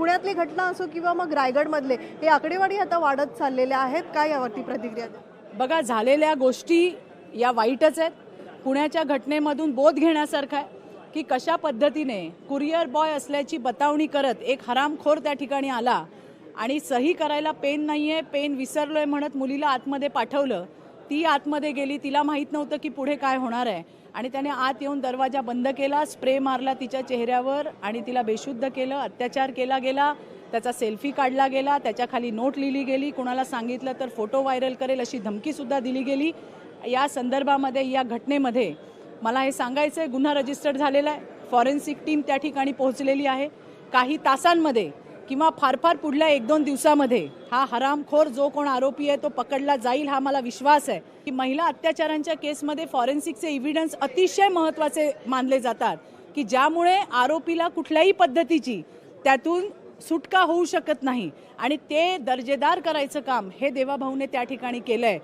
पुण्यातली घटना असो किंवा मग रायगडमधले हे आकडेवारी आता वाढत चाललेल्या आहेत, काय यावरती प्रतिक्रिया द्या? बघा, झालेल्या गोष्टी या वाईटच आहेत. पुण्याच्या घटनेमधून बोध घेण्यासारखा आहे की कशा पद्धतीने कुरिअर बॉय असल्याची बतावणी करत एक हरामखोर त्या ठिकाणी आला आणि सही करायला पेन नाहीये, पेन विसरलोय म्हणत मुलीला आतमध्ये पाठवलं. ती आतमध्ये गेली, तिला माहीत नव्हतं की पुढे काय होणार आहे आणि त्याने आत येऊन दरवाजा बंद केला, स्प्रे मारला तिच्या चेहऱ्यावर आणि तिला बेशुद्ध केलं, अत्याचार केला गेला. त्याचा सेल्फी काढला गेला, त्याच्या खाली नोट लिहिली गेली, कुणाला सांगितलं तर फोटो व्हायरल करेल अशी धमकीसुद्धा दिली गेली. या संदर्भामध्ये, या घटनेमध्ये मला हे सांगायचं आहे, गुन्हा रजिस्टर्ड झालेला आहे. फॉरेन्सिक टीम त्या ठिकाणी पोहोचलेली आहे. काही तासांमध्ये किंवा फार फार पुढल्या 1-2 दिवसामध्ये हा हरामखोर जो कोण आरोपी आहे तो पकडला जाईल, हा मला विश्वास आहे. की महिला अत्याचारांच्या केसमध्ये फॉरेन्सिकचे एव्हिडन्स अतिशय महत्त्वाचे मानले जातात की ज्यामुळे आरोपीला कुठल्याही पद्धतीची त्यातून सुटका होऊ शकत नाही आणि ते दर्जेदार करायचं काम हे देवाभाऊने त्या ठिकाणी केलंय.